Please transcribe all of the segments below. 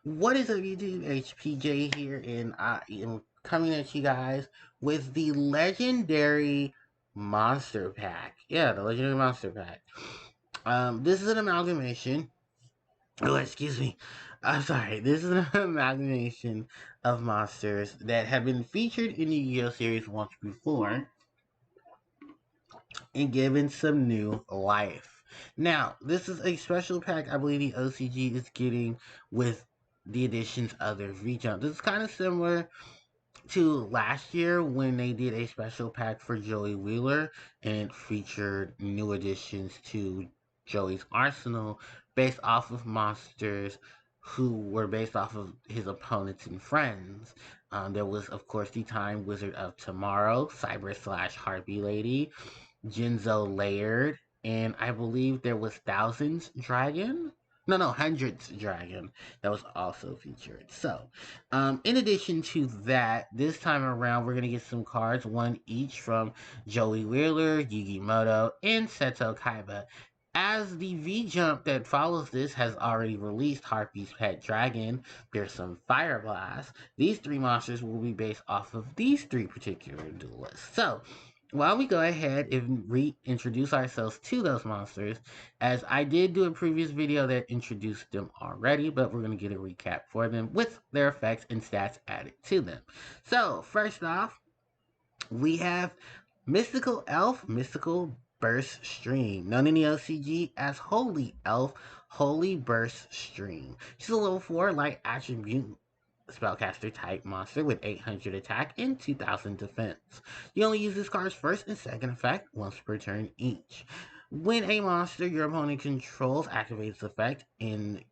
What is up, YouTube? HPJ here, and I am coming at you guys with the legendary monster pack. Yeah, the legendary monster pack. This is an amalgamation. Oh, excuse me. I'm sorry. This is an amalgamation of monsters that have been featured in the Yu-Gi-Oh series once before and given some new life. Now, this is a special pack I believe the OCG is getting with the additions of their V-Jump. This is kind of similar to last year when they did a special pack for Joey Wheeler and it featured new additions to Joey's arsenal based off of monsters who were based off of his opponents and friends. There was, of course, the Time Wizard of Tomorrow, Cyber slash Harpie Lady, Jinzo Layered, and I believe there was Thousands Dragon. No, Hundreds Dragon that was also featured. So, in addition to that, this time around we're gonna get some cards, one each from Joey Wheeler, Yugi Moto, and Seto Kaiba. As the V Jump that follows this has already released Harpie's Pet Dragon, Fearsome Fire Blast. These three monsters will be based off of these three particular duelists. So, while we go ahead and reintroduce ourselves to those monsters, as I did do a previous video that introduced them already, but we're going to get a recap for them with their effects and stats added to them. So, first off, we have Mystical Elf, Mystical Burst Stream, known in the OCG as Holy Elf, Holy Burst Stream. She's a level 4 light attribute spellcaster type monster with 800 attack and 2000 defense. You only use this card's first and second effect once per turn each. When a monster your opponent controls activates the effect and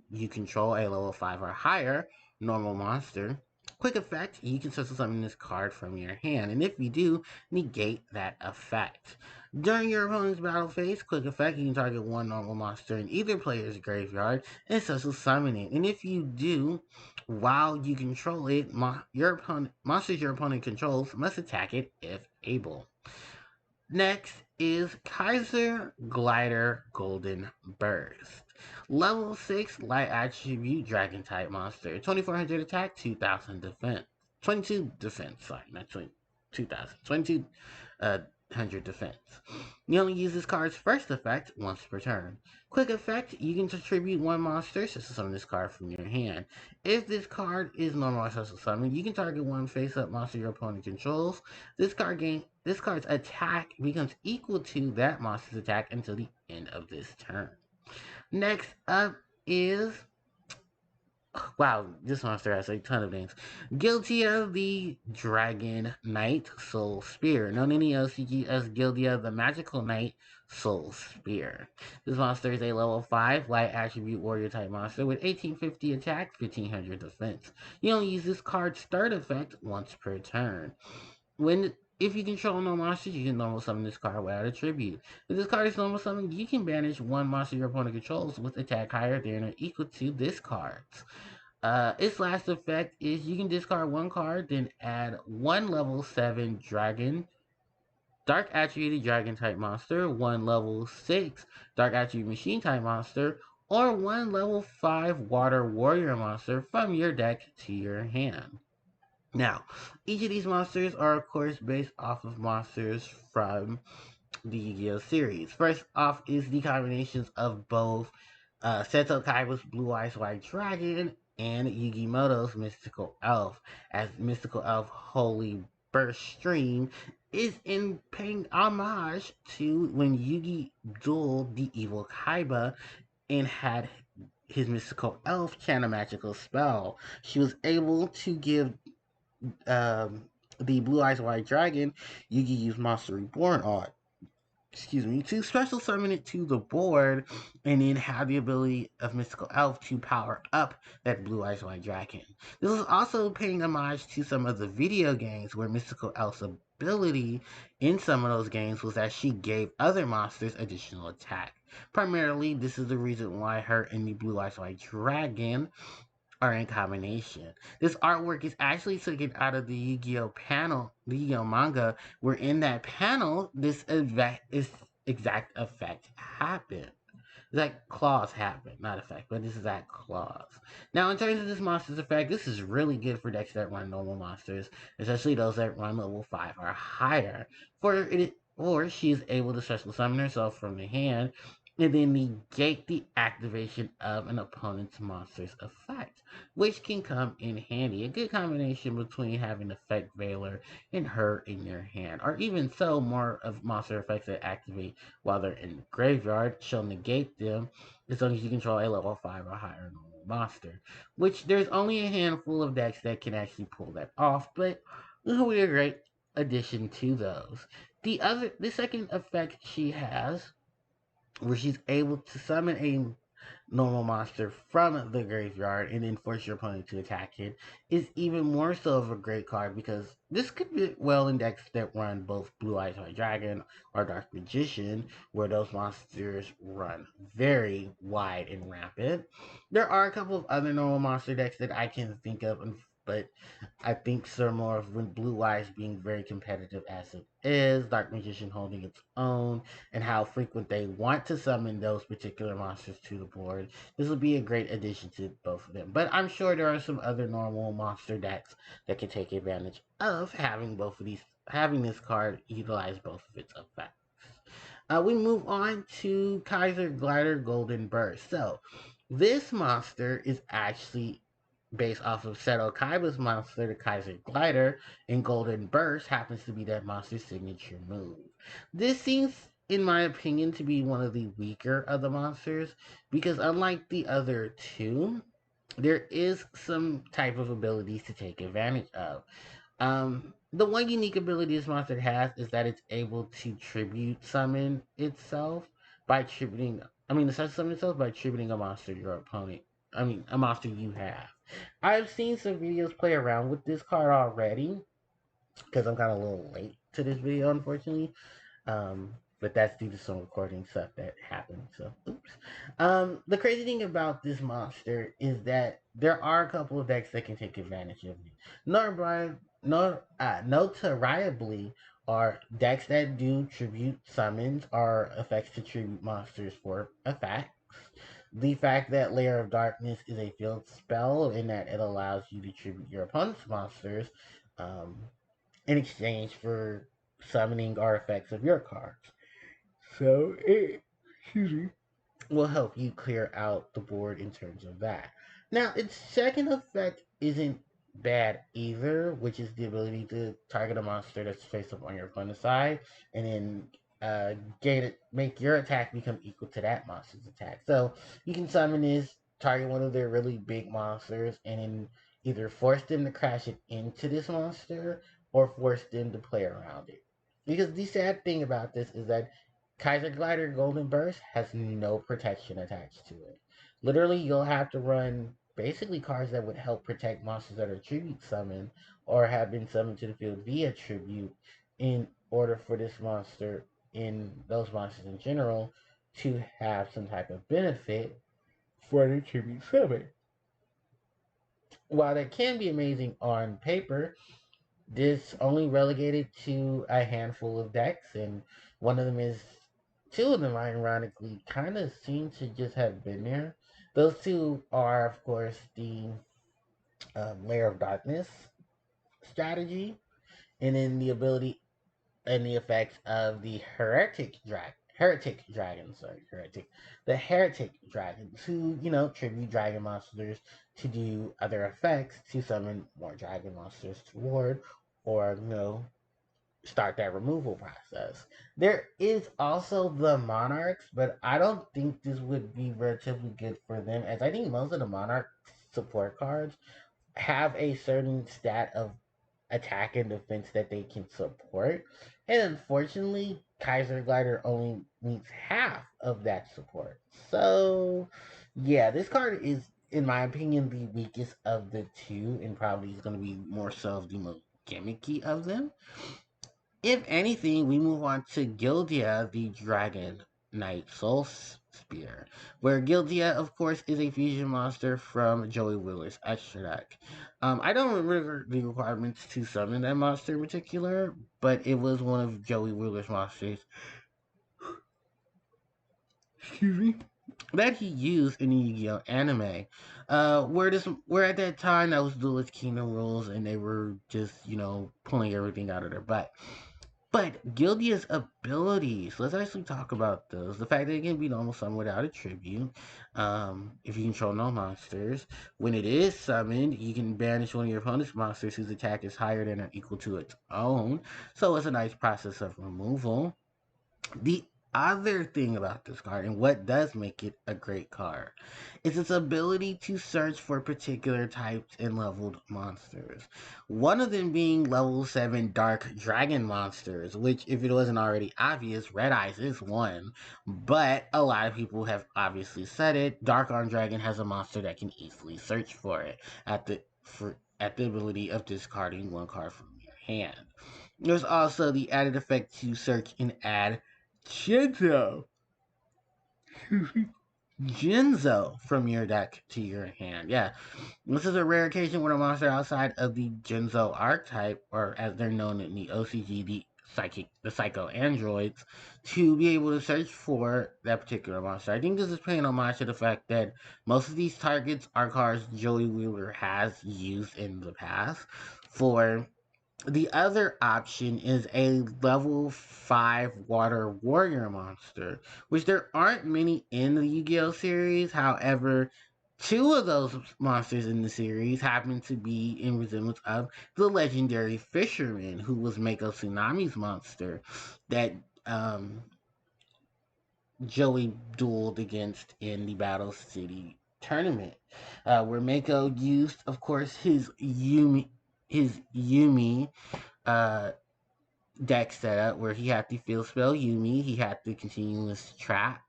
you control a level 5 or higher normal monster, quick effect, you can special summon this card from your hand, and if you do, negate that effect. During your opponent's battle phase, quick effect, you can target one normal monster in either player's graveyard and special summon it. And if you do, while you control it, monsters your opponent controls must attack it if able. Next is Kaiser Glider Golden Burst. Level 6 light attribute dragon type monster. 2400 attack, 2000 defense. 22 defense, sorry, not 2000. 2200 defense. You only use this card's first effect once per turn. Quick effect, you can contribute one monster, so summon this card from your hand. If this card is normal special summon, you can target one face-up monster your opponent controls. This card's attack becomes equal to that monster's attack until the end of this turn. Next up is, wow, this monster has a ton of names. Gildia the Dragon Knight Soul Spear, known in the OCG as Gildia the Magical Knight Soul Spear. This monster is a level 5 light attribute warrior type monster with 1850 attack, 1500 defense. You only use this card's third effect once per turn. If you control no monsters, you can normal summon this card without a tribute. If this card is normal summoned, you can banish one monster your opponent controls with attack higher than or equal to this card's. Its last effect is you can discard one card, then add one level 7 dragon, dark attributed dragon type monster, one level 6 dark attribute machine type monster, or one level 5 water warrior monster from your deck to your hand. Now, each of these monsters are, of course, based off of monsters from the Yu-Gi-Oh series. First off is the combinations of both Seto Kaiba's Blue Eyes White Dragon and Yugi Moto's Mystical Elf, as Mystical Elf Holy Burst Stream is in paying homage to when Yugi dueled the evil Kaiba and had his Mystical Elf chant a magical spell. She was able to give the Blue Eyes White Dragon, Yugi used Monster Reborn on, to special summon it to the board and then have the ability of Mystical Elf to power up that Blue Eyes White Dragon. This is also paying homage to some of the video games where Mystical Elf's ability in some of those games was that she gave other monsters additional attack. Primarily, this is the reason why her and the Blue Eyes White Dragon are in combination. This artwork is actually taken out of the Yu-Gi-Oh panel, the Yu-Gi-Oh manga, where in that panel, this exact effect happened. that claws happen, not effect, but this is that claws. Now, in terms of this monster's effect, this is really good for decks that run normal monsters, especially those that run level 5 or higher. Or she is able to special summon herself from the hand and then negate the activation of an opponent's monster's effect, which can come in handy. A good combination between having Effect Veiler and her in your hand, or even so, more of monster effects that activate while they're in the graveyard shall negate them as long as you control a level 5 or higher normal monster, which there's only a handful of decks that can actually pull that off, but this will be a great addition to those. The second effect she has, where she's able to summon a normal monster from the graveyard and then force your opponent to attack it, is even more so of a great card because this could be well in decks that run both Blue Eyes White Dragon or Dark Magician, where those monsters run very wide and rampant. There are a couple of other normal monster decks that I can think of, but I think more of when Blue Eyes being very competitive as it is, Dark Magician holding its own, and how frequent they want to summon those particular monsters to the board. This will be a great addition to both of them. But I'm sure there are some other normal monster decks that can take advantage of having this card utilize both of its effects. We move on to Kaiser Glider Golden Burst. So this monster is actually based off of Seto Kaiba's monster, the Kaiser Glider, and Golden Burst happens to be that monster's signature move. This seems, in my opinion, to be one of the weaker of the monsters because unlike the other two, there is some type of abilities to take advantage of. The one unique ability this monster has is that it's able to tribute summon itself by tributing. Summon itself by tributing a monster your opponent. A monster you have. I've seen some videos play around with this card already because I'm kind of a little late to this video, unfortunately. But that's due to some recording stuff that happened. So, oops. The crazy thing about this monster is that there are a couple of decks that can take advantage of it. Notoriably are decks that do tribute summons or effects to tribute monsters for effects. The fact that Layer of Darkness is a field spell in that it allows you to tribute your opponent's monsters um, in exchange for summoning artifacts of your cards. So excuse me, will help you clear out the board in terms of that. Now, its second effect isn't bad either, which is the ability to target a monster that's face up on your opponent's side, and then make your attack become equal to that monster's attack. So you can summon this, target one of their really big monsters, and then either force them to crash it into this monster or force them to play around it. Because the sad thing about this is that Kaiser Glider Golden Burst has no protection attached to it. Literally, you'll have to run basically cards that would help protect monsters that are tribute summoned or have been summoned to the field via tribute in order for this monster, in those monsters in general, to have some type of benefit for the tribute summon. While that can be amazing on paper, this only relegated to a handful of decks, and one of them is two of them, ironically, kind of seem to just have been there. Those two are, of course, the Layer of Darkness strategy, and then the ability and the effects of the the Heretic Dragons, who, tribute dragon monsters to do other effects to summon more dragon monsters toward, or, start that removal process. There is also the Monarchs, but I don't think this would be relatively good for them, as I think most of the Monarch support cards have a certain stat of attack and defense that they can support. And unfortunately, Kaiser Glider only meets half of that support. So, yeah, this card is, in my opinion, the weakest of the two, and probably is going to be more so of the most gimmicky of them. If anything, we move on to Gildia, the Dragon Knight Soul Spear, where Gildia, of course, is a fusion monster from Joey Wheeler's extra deck. I don't remember the requirements to summon that monster in particular, but it was one of Joey Wheeler's monsters. Excuse me. that he used in the Yu-Gi-Oh anime. Where at that time that was Duelist Kingdom rules, and they were just pulling everything out of their butt. But Gildia's abilities, let's actually talk about those. The fact that it can be normal summon without a tribute. If you control no monsters. When it is summoned, you can banish one of your opponent's monsters whose attack is higher than or equal to its own. So it's a nice process of removal. The other thing about this card, and what does make it a great card, is its ability to search for particular types and leveled monsters. One of them being level 7 Dark Dragon monsters, which, if it wasn't already obvious, Red Eyes is one. But a lot of people have obviously said it. Dark Arm Dragon has a monster that can easily search for it at the ability of discarding one card from your hand. There's also the added effect to search and add Jinzo. Jinzo from your deck to your hand. Yeah. This is a rare occasion when a monster outside of the Jinzo archetype, or as they're known in the OCG, the psycho androids, to be able to search for that particular monster. I think this is paying homage to the fact that most of these targets are cards Joey Wheeler has used in the past. For the other option is a level 5 water warrior monster, which there aren't many in the Yu-Gi-Oh series. However, two of those monsters in the series happen to be in resemblance of the legendary fisherman, who was Mako Tsunami's monster that Joey dueled against in the Battle City tournament, where Mako used, of course, his Yumi uh, deck setup where he had to field spell Yumi, he had the continuous trap,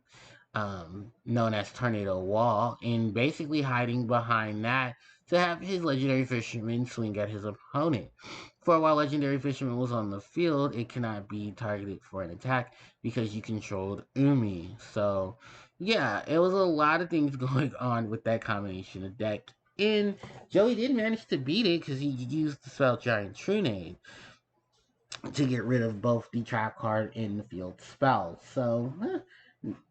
known as Tornado Wall, and basically hiding behind that to have his legendary fisherman swing at his opponent. For while legendary fisherman was on the field, it cannot be targeted for an attack because you controlled Umi. So, yeah, it was a lot of things going on with that combination of deck. And Joey did manage to beat it because he used the spell Giant Trunade to get rid of both the trap card and the field spell. So,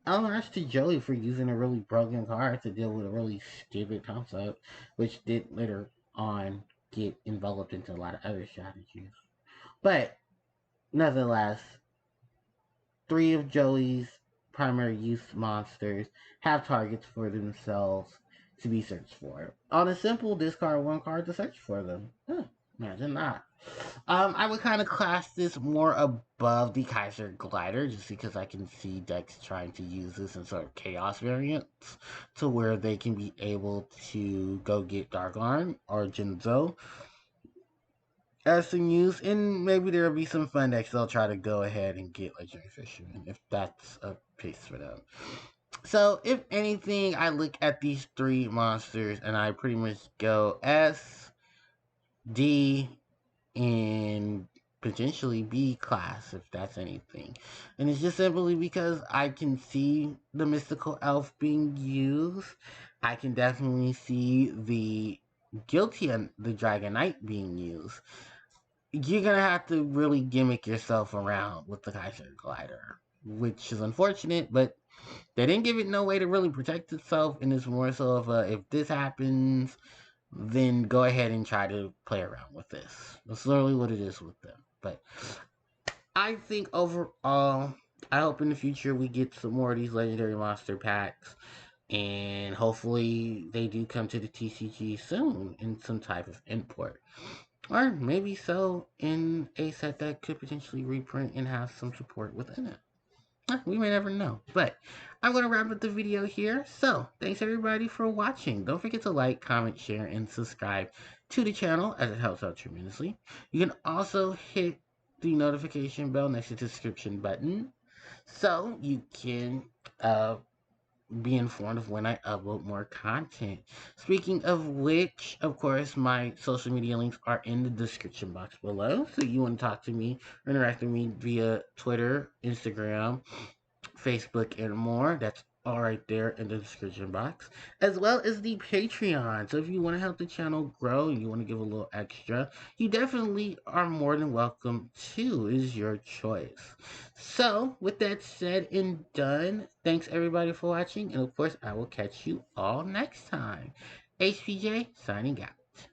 homage to Joey for using a really broken card to deal with a really stupid concept, which did later on get enveloped into a lot of other strategies. But, nonetheless, three of Joey's primary use monsters have targets for themselves to be searched for. On a simple discard one card to search for them. Imagine that. I would kind of class this more above the Kaiser Glider, just because I can see decks trying to use this in sort of chaos variants to where they can be able to go get Dark Arm or Jinzo as some use, and maybe there'll be some fun decks they'll try to go ahead and get Legendary Fisherman if that's a pace for them. So, if anything, I look at these three monsters and I pretty much go S, D, and potentially B class, if that's anything. And it's just simply because I can see the mystical elf being used. I can definitely see the Gildia, the Dragon Knight, being used. You're gonna have to really gimmick yourself around with the Kaiser Glider, which is unfortunate, but they didn't give it no way to really protect itself, and it's more so of a, if this happens, then go ahead and try to play around with this. That's literally what it is with them. But I think overall, I hope in the future we get some more of these legendary monster packs, and hopefully they do come to the TCG soon in some type of import. Or maybe so in a set that could potentially reprint and have some support within it. We may never know. But I'm going to wrap up the video here. So, thanks everybody for watching. Don't forget to like, comment, share, and subscribe to the channel as it helps out tremendously. You can also hit the notification bell next to the subscription button so you can be informed of when I upload more content. Speaking of which, of course, my social media links are in the description box below. So you want to talk to me or interact with me via Twitter, Instagram, Facebook, and more. That's all right there in the description box, as well as the Patreon. So if you want to help the channel grow and you want to give a little extra, you definitely are more than welcome to. It is your choice. So with that said and done, thanks everybody for watching, and of course I will catch you all next time. HPJ signing out.